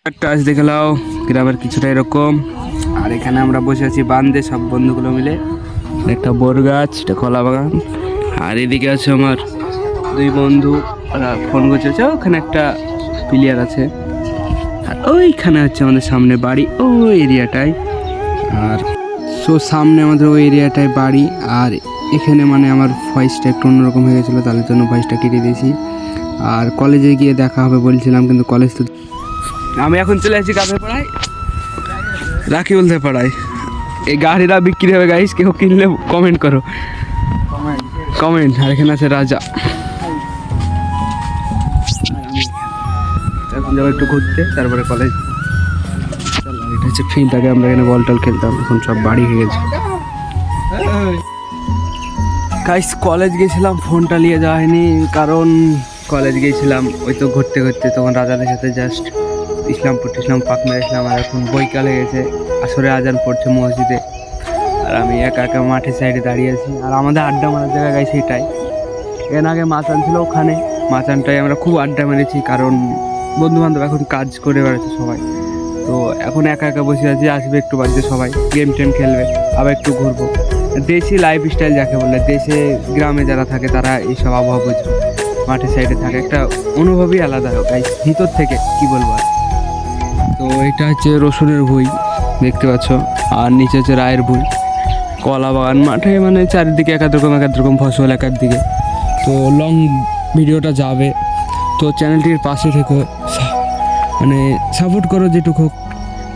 একটা আজ দেখে নাও গ্রামের কিছুটা এরকম। আর এখানে আমরা বসে আছি বান্ধে সব বন্ধুগুলো মিলে। একটা বর গাছ, একটা কলা বাগান। আর এদিকে আছে আমার দুই বন্ধু, ওরা ফোন করছে। ওখানে একটা প্লেয়ার আছে। আর ওইখানে হচ্ছে আমাদের সামনে বাড়ি, ওই এরিয়াটায়। আর সামনে আমাদের ওই এরিয়াটায় বাড়ি। আর এখানে মানে আমার ভয়েসটা একটু অন্যরকম হয়ে গেছিলো, তার জন্য ভয়েসটা কেটে দিয়েছি। আর কলেজে গিয়ে দেখা হবে বলছিলাম, কিন্তু কলেজ তো আমি এখন চলে আসছি কাঁথে পাড়ায়, রাখি বলতে পাড়ায়। এই গাড়িটা বিক্রি হবে গাইস, কেউ কিনলে কমেন্ট করো, কমেন্ট। আর এখানে আছে রাজা। এখন যাবো একটু ঘুরতে, তারপরে কলেজ। এটা হচ্ছে ফিল্ড, আগে আমরা এখানে বল টল খেলতাম, এখন সব বাড়ি হয়ে গেছে। গাইস কলেজ গেছিলাম, ফোনটা নিয়ে যাওয়া হয়নি, কারণ কলেজ গিয়েছিলাম ওই তো ঘুরতে ঘুরতে, তখন রাজাদের সাথে জাস্ট ইসলামপুর পাক মেরেছিলাম। আর এখন বৈকাল হয়ে গেছে, আসরে আজান পড়ছে মসজিদে। আর আমি একা একা মাঠের সাইডে দাঁড়িয়ে আছি। আর আমাদের আড্ডা মারার জায়গা গাই সেটাই। এর আগে মাচান ছিল, ওখানে মাচানটাই আমরা খুব আড্ডা মেরেছি, কারণ বন্ধু বান্ধব এখন কাজ করে বেড়াচ্ছে সবাই। তো এখন একা একা বসে আছি, আসবে একটু বাড়িতে সবাই, গেম টেম খেলবে, আবার একটু ঘুরবো। দেশি লাইফ স্টাইল যাকে বলে, দেশে গ্রামে যারা থাকে তারা এইসব আবহাওয়া বুঝবে। মাঠের সাইডে থাকে, একটা অনুভবই আলাদা গাইস, ভিতর থেকে কি বলবো আর। তো এটা হচ্ছে রসুনের ভুঁই দেখতে পাচ্ছ, আর নিচে হচ্ছে রায়ের ভুঁই। কলা বাগান মাঠে, মানে চারিদিকে এক রকম ফসল একার দিকে। তো লং ভিডিওটা যাবে, তো চ্যানেলটির পাশে থেকে মানে সাপোর্ট করো যেটুকু হোক।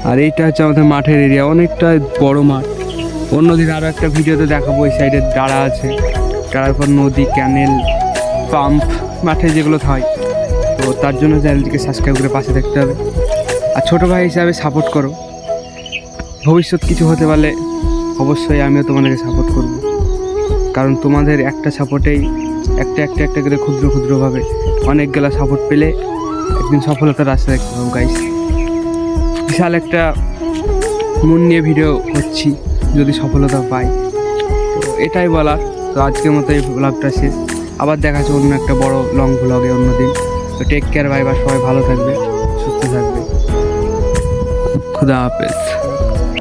আর এইটা হচ্ছে আমাদের মাঠের এরিয়া, অনেকটা বড় মাঠ। অন্যদিন আরও একটা ভিডিওতে দেখাবো, ওই সাইডে ডাড়া আছে, ডাড়ার পর নদী, ক্যানেল, পাম্প, মাঠে যেগুলো হয়। তো তার জন্য চ্যানেলটিকে সাবস্ক্রাইব করে পাশে থাকতে হবে। আর ছোটো ভাই হিসাবে সাপোর্ট করো, ভবিষ্যৎ কিছু হতে পারলে অবশ্যই আমিও তোমাদেরকে সাপোর্ট করব, কারণ তোমাদের একটা সাপোর্টেই একটা করে ক্ষুদ্রভাবে অনেকগুলো সাপোর্ট পেলে একদিন সফলতার রাস্তা দেখতে পাবো গাইস। বিশাল একটা মন নিয়ে ভিডিও করছি, যদি সফলতা পাই। তো এটাই বলার। তো আজকের মতো এই ব্লগটা শেষ, আবার দেখা যাচ্ছে অন্য একটা বড় লং ব্লগে অন্যদিন। তো টেক কেয়ার, বাই বাই, সবাই ভালো থাকবে, সুস্থ থাকবে, খুদা হাফেজ।